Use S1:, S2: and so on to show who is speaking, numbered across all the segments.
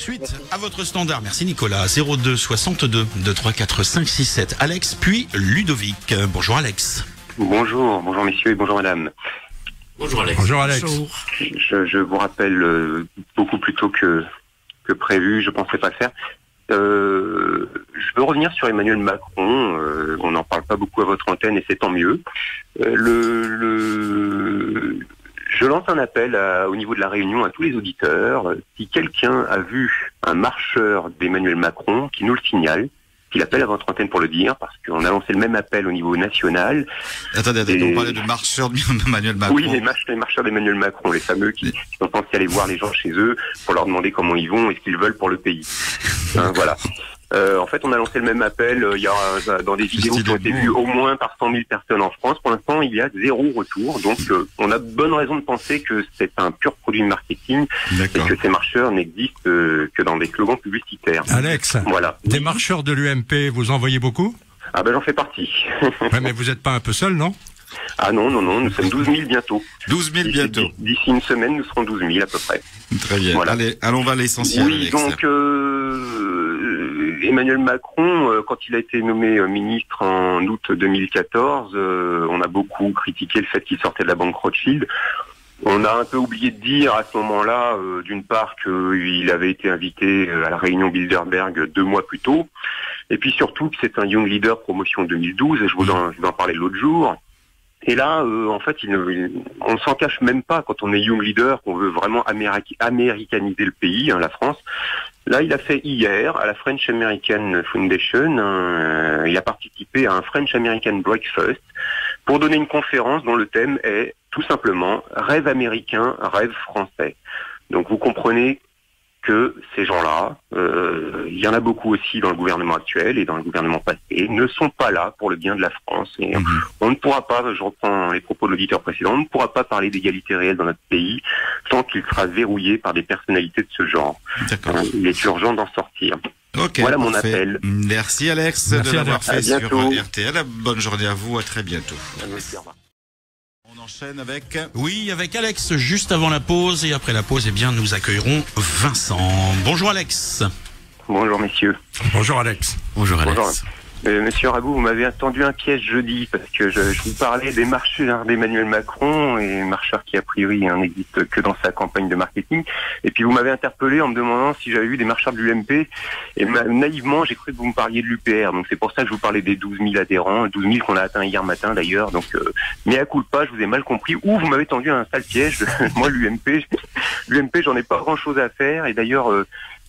S1: Suite à votre standard. Merci Nicolas. 02 62 234 567. Alex puis Ludovic. Bonjour Alex.
S2: Bonjour messieurs et bonjour madame.
S1: Bonjour Alex.
S3: Bonjour Alex.
S1: Bonjour.
S2: Je vous rappelle beaucoup plus tôt que prévu, je pensais pas le faire. Je veux revenir sur Emmanuel Macron. On n'en parle pas beaucoup à votre antenne et c'est tant mieux. Je lance un appel au niveau de la Réunion à tous les auditeurs. Si quelqu'un a vu un marcheur d'Emmanuel Macron, qui nous le signale, qu'il appelle à votre antenne pour le dire, parce qu'on a lancé le même appel au niveau national.
S1: Attendez, on parlait de marcheurs d'Emmanuel Macron.
S2: Oui, les marcheurs d'Emmanuel Macron, les fameux qui sont censés aller voir les gens chez eux pour leur demander comment ils vont et ce qu'ils veulent pour le pays. Voilà. En fait, on a lancé le même appel il y a dans des vidéos qui ont été vues au moins par 100 000 personnes en France. Pour l'instant, il y a 0 retour. Donc, on a bonne raison de penser que c'est un pur produit de marketing et que ces marcheurs n'existent que dans des slogans publicitaires.
S3: Alex,
S2: voilà.
S3: Des marcheurs de l'UMP, vous en voyez beaucoup?
S2: Ah ben, j'en fais partie.
S3: Ouais, mais vous n'êtes pas un peu seul, non?
S2: Ah non, nous sommes 12 000 bientôt.
S1: 12 000 bientôt.
S2: D'ici une semaine, nous serons 12 000 à peu près.
S1: Très bien.
S2: Voilà.
S1: Allez, allons vers l'essentiel.
S2: Oui,
S1: Alex.
S2: donc Emmanuel Macron, quand il a été nommé ministre en août 2014, on a beaucoup critiqué le fait qu'il sortait de la banque Rothschild. On a un peu oublié de dire à ce moment-là, d'une part, qu'il avait été invité à la réunion Bilderberg 2 mois plus tôt, et puis surtout que c'est un Young Leader promotion 2012, et je vous en parlais l'autre jour. Et là, en fait, on ne s'en cache même pas quand on est Young Leader, qu'on veut vraiment américaniser le pays, la France. Là, il a fait hier, à la French American Foundation, il a participé à un French American Breakfast pour donner une conférence dont le thème est tout simplement « Rêve américain, rêve français ». Donc vous comprenez que ces gens-là, il y en a beaucoup aussi dans le gouvernement actuel et dans le gouvernement passé, ne sont pas là pour le bien de la France. Et on ne pourra pas, je reprends les propos de l'auditeur précédent, on ne pourra pas parler d'égalité réelle dans notre pays tant qu'il sera verrouillé par des personnalités de ce genre. Il est urgent d'en sortir.
S1: Okay,
S2: voilà mon appel.
S1: Merci Alex de l'avoir fait sur RTL. Bonne journée à vous, à très bientôt. On enchaîne avec... Oui, avec Alex, juste avant la pause. Et après la pause, eh bien, nous accueillerons Vincent. Bonjour Alex.
S2: Bonjour messieurs.
S3: Bonjour Alex.
S1: Bonjour Alex.
S2: Bonjour. Monsieur Rabou, vous m'avez attendu un piège jeudi parce que je vous parlais des marcheurs d'Emmanuel Macron et marcheurs qui a priori n'existent que dans sa campagne de marketing. Et puis vous m'avez interpellé en me demandant si j'avais vu des marcheurs de l'UMP et naïvement j'ai cru que vous me parliez de l'UPR. Donc c'est pour ça que je vous parlais des 12 000 adhérents, 12 000 qu'on a atteint hier matin d'ailleurs. Donc mais à culpa, je vous ai mal compris ou vous m'avez tendu un sale piège. Moi l'UMP j'en ai pas grand chose à faire et d'ailleurs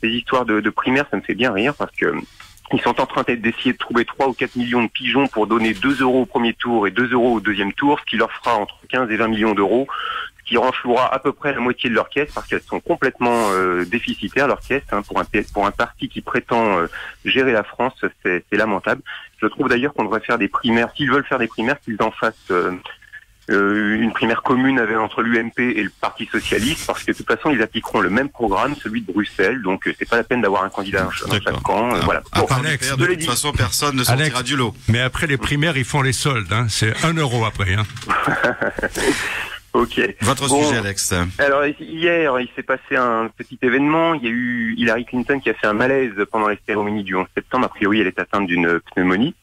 S2: ces histoires de primaire ça me fait bien rire parce que ils sont en train d'essayer de trouver 3 ou 4 millions de pigeons pour donner 2 € au premier tour et 2 € au deuxième tour, ce qui leur fera entre 15 et 20 millions d'euros, ce qui renflouera à peu près la moitié de leur caisse parce qu'elles sont complètement déficitaires, leur caisse, pour un parti qui prétend gérer la France, c'est lamentable. Je trouve d'ailleurs qu'on devrait faire des primaires, s'ils veulent faire des primaires, qu'ils en fassent une primaire commune entre l'UMP et le Parti Socialiste, parce que de toute façon ils appliqueront le même programme, celui de Bruxelles, donc c'est pas la peine d'avoir un candidat dans chaque camp. Voilà.
S1: Bon, Alex, de toute façon personne ne sortira du lot.
S3: Mais après les primaires ils font les soldes, hein. C'est 1 € après. Hein.
S2: Ok.
S1: Votre sujet Alex.
S2: Alors hier il s'est passé un petit événement, il y a eu Hillary Clinton qui a fait un malaise pendant les cérémonies du 11 septembre, a priori elle est atteinte d'une pneumonie,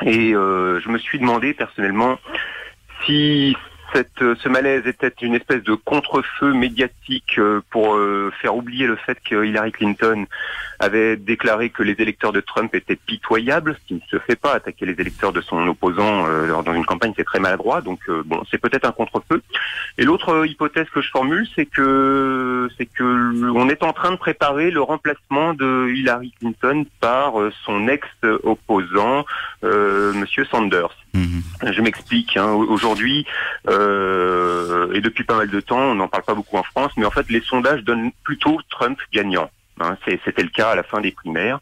S2: et je me suis demandé personnellement si ce malaise était une espèce de contre-feu médiatique pour faire oublier le fait que Hillary Clinton avait déclaré que les électeurs de Trump étaient pitoyables, ce qui ne se fait pas. Attaquer les électeurs de son opposant dans une campagne, c'est très maladroit, donc bon, c'est peut-être un contre-feu. Et l'autre hypothèse que je formule, c'est que on est en train de préparer le remplacement de Hillary Clinton par son ex-opposant, Monsieur Sanders. Je m'explique. Aujourd'hui, et depuis pas mal de temps, on n'en parle pas beaucoup en France, mais en fait, les sondages donnent plutôt Trump gagnant. C'était le cas à la fin des primaires.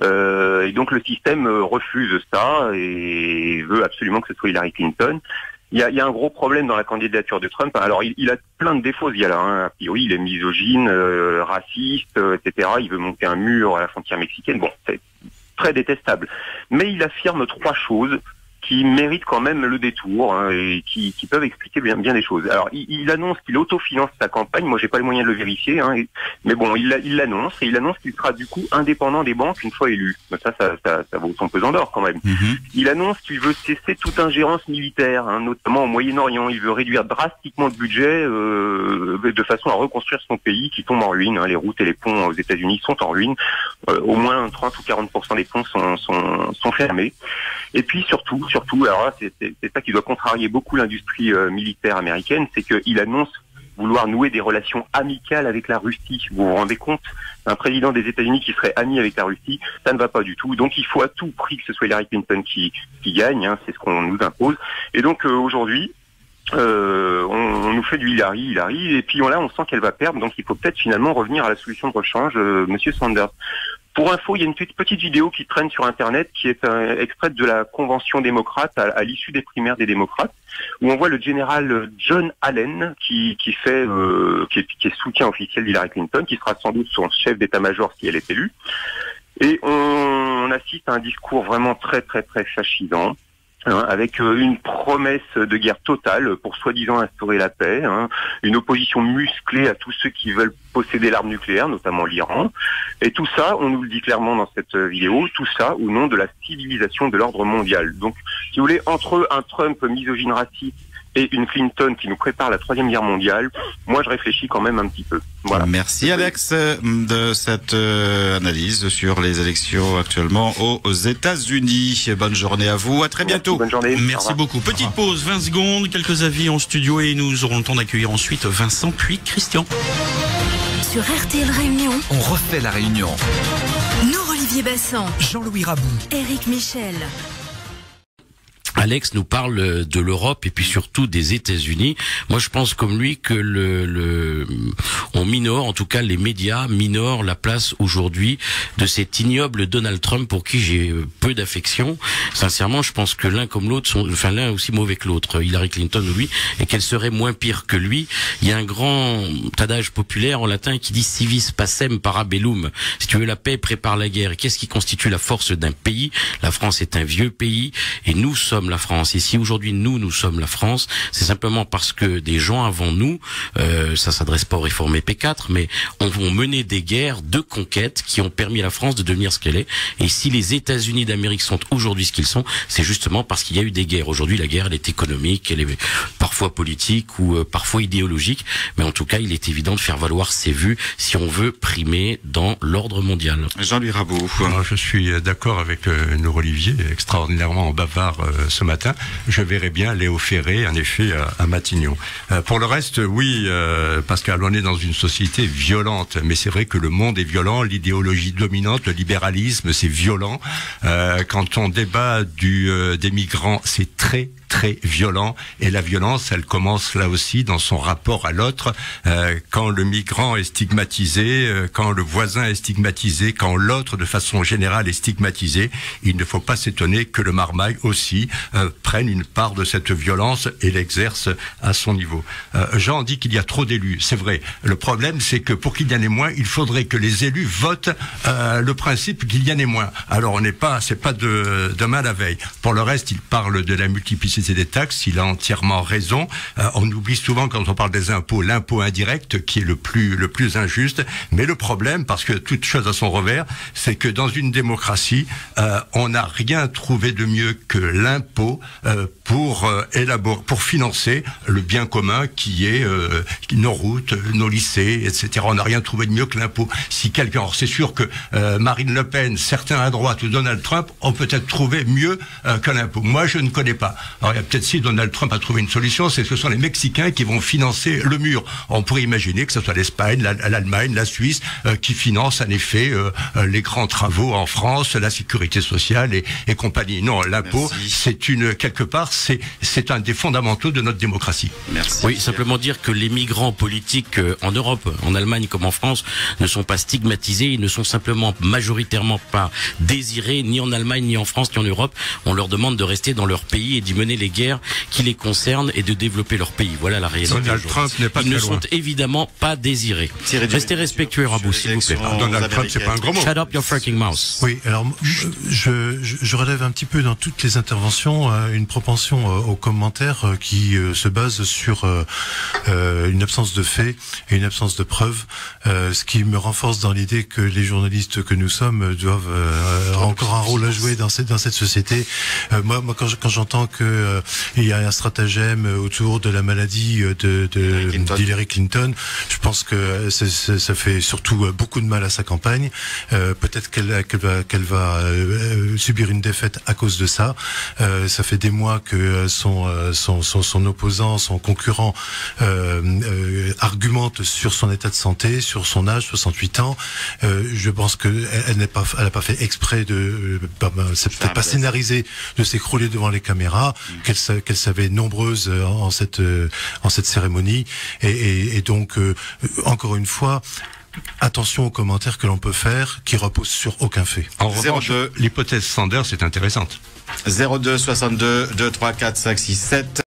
S2: Et donc, le système refuse ça et veut absolument que ce soit Hillary Clinton. Il y a un gros problème dans la candidature de Trump. Alors, il a plein de défauts, ce gars-là. A priori, il est misogyne, raciste, etc. Il veut monter un mur à la frontière mexicaine. Bon, c'est très détestable. Mais il affirme 3 choses qui méritent quand même le détour, hein, et qui peuvent expliquer bien des choses. Alors, il annonce qu'il autofinance sa campagne. Moi, j'ai pas les moyens de le vérifier, hein, mais bon, il l'annonce, et il annonce qu'il sera du coup indépendant des banques une fois élu. Ça vaut son pesant d'or quand même. Il annonce qu'il veut cesser toute ingérence militaire, hein, notamment au Moyen-Orient. Il veut réduire drastiquement le budget de façon à reconstruire son pays qui tombe en ruine. Hein. Les routes et les ponts aux États-Unis sont en ruine. Au moins 30 ou 40% des ponts sont fermés. Et puis surtout, alors là, c'est ça qui doit contrarier beaucoup l'industrie militaire américaine, c'est qu'il annonce vouloir nouer des relations amicales avec la Russie. Vous vous rendez compte? Un président des États-Unis qui serait ami avec la Russie, ça ne va pas du tout. Donc il faut à tout prix que ce soit Hillary Clinton qui gagne, hein, c'est ce qu'on nous impose. Et donc aujourd'hui, on nous fait du Hillary, et puis là on sent qu'elle va perdre, donc il faut peut-être finalement revenir à la solution de rechange, Monsieur Sanders. Pour info, il y a une petite vidéo qui traîne sur Internet qui est extraite de la convention démocrate à l'issue des primaires des démocrates, où on voit le général John Allen qui est soutien officiel d'Hillary Clinton, qui sera sans doute son chef d'état-major si elle est élue. Et on assiste à un discours vraiment très très très fascisant, hein, avec une promesse de guerre totale pour soi-disant instaurer la paix, hein, une opposition musclée à tous ceux qui veulent posséder l'arme nucléaire, notamment l'Iran. Et tout ça, on nous le dit clairement dans cette vidéo, tout ça au nom de la civilisation de l'ordre mondial. Donc, si vous voulez, entre un Trump misogyne raciste et une Clinton qui nous prépare la 3e guerre mondiale, moi je réfléchis quand même un petit peu. Voilà.
S1: Merci Alex de cette analyse sur les élections actuellement aux États-Unis. Bonne journée à vous, à très bientôt.
S2: Bonne journée.
S1: Merci beaucoup. Petite pause, 20 secondes, quelques avis en studio et nous aurons le temps d'accueillir ensuite Vincent puis Christian.
S4: Sur RTL Réunion,
S5: on refait la réunion.
S4: Nous, Olivier Bassan,
S5: Jean-Louis Rabou,
S4: Éric Michel.
S6: Alex nous parle de l'Europe et puis surtout des États-Unis. Moi, je pense comme lui que on minore, en tout cas les médias minorent la place aujourd'hui de cet ignoble Donald Trump pour qui j'ai peu d'affection. Sincèrement, je pense que l'un comme l'autre l'un est aussi mauvais que l'autre, Hillary Clinton ou lui, et qu'elle serait moins pire que lui. Il y a un grand adage populaire en latin qui dit si vis pacem para bellum. Si tu veux la paix, prépare la guerre. Et qu'est-ce qui constitue la force d'un pays? La France est un vieux pays et nous sommes la France. Et si aujourd'hui nous sommes la France, c'est simplement parce que des gens avant nous, ça s'adresse pas aux réformés P4, mais ont mené des guerres de conquête qui ont permis à la France de devenir ce qu'elle est. Et si les États-Unis d'Amérique sont aujourd'hui ce qu'ils sont, c'est justement parce qu'il y a eu des guerres. Aujourd'hui, la guerre, elle est économique, elle est parfois politique ou parfois idéologique, mais en tout cas, il est évident de faire valoir ses vues si on veut primer dans l'ordre mondial.
S1: Jean-Louis Rabou.
S3: Alors, je suis d'accord avec nous Olivier, extraordinairement bavard ce matin. Je verrais bien Léo Ferré, en effet, à Matignon. Pour le reste, oui, Pascal, on est dans une société violente, mais c'est vrai que le monde est violent, l'idéologie dominante, le libéralisme, c'est violent. Quand on débat des migrants, c'est très violent, et la violence, elle commence là aussi dans son rapport à l'autre. Quand le migrant est stigmatisé, quand le voisin est stigmatisé, quand l'autre de façon générale est stigmatisé, il ne faut pas s'étonner que le marmaille aussi prenne une part de cette violence et l'exerce à son niveau. Jean dit qu'il y a trop d'élus, c'est vrai. Le problème, c'est que pour qu'il y en ait moins, il faudrait que les élus votent le principe qu'il y en ait moins. Alors c'est pas de demain la veille. Pour le reste, il parle de la multiplicité des taxes, il a entièrement raison. On oublie souvent quand on parle des impôts, l'impôt indirect qui est le plus injuste. Mais le problème, parce que toute chose a son revers, c'est que dans une démocratie, on n'a rien trouvé de mieux que l'impôt pour financer le bien commun qui est nos routes, nos lycées, etc. On n'a rien trouvé de mieux que l'impôt. Si quelqu'un, c'est sûr que Marine Le Pen, certains à droite ou Donald Trump ont peut-être trouvé mieux que l'impôt. Moi, je ne connais pas. Alors, il y a peut-être si Donald Trump a trouvé une solution, c'est que ce sont les Mexicains qui vont financer le mur. On pourrait imaginer que ce soit l'Espagne, l'Allemagne, la Suisse qui financent en effet les grands travaux en France, la sécurité sociale et compagnie. Non, l'impôt, quelque part, c'est un des fondamentaux de notre démocratie.
S6: Merci. Oui, simplement dire que les migrants politiques en Europe, en Allemagne comme en France, ne sont pas stigmatisés, ils ne sont simplement majoritairement pas désirés, ni en Allemagne, ni en France, ni en Europe. On leur demande de rester dans leur pays et d'y mener les les guerres qui les concernent et de développer leur pays. Voilà la réalité.
S3: Donald Trump n'est pas
S6: Ils ne
S3: très loin.
S6: sont évidemment pas désirés. Restez respectueux, Rabou, s'il vous plaît.
S3: Donald Trump, c'est pas un gros mot.
S6: Shut up your fucking mouth.
S7: Oui, alors je relève un petit peu dans toutes les interventions une propension aux commentaires qui se base sur une absence de faits et une absence de preuves, ce qui me renforce dans l'idée que les journalistes que nous sommes doivent encore un rôle à jouer dans cette société. Moi quand j'entends que il y a un stratagème autour de la maladie d'Hillary Clinton, je pense que ça fait surtout beaucoup de mal à sa campagne. Peut-être qu'elle va subir une défaite à cause de ça. Ça fait des mois que son opposant, son concurrent argumente sur son état de santé, sur son âge, 68 ans. Je pense que elle n'a pas fait exprès c'est peut-être pas scénarisé de s'écrouler devant les caméras, qu'elle savait nombreuse en cette cérémonie et donc encore une fois, attention aux commentaires que l'on peut faire qui reposent sur aucun fait.
S3: En revanche, l'hypothèse Sanders est intéressante.
S1: 02 62 2 3 4 5 6 7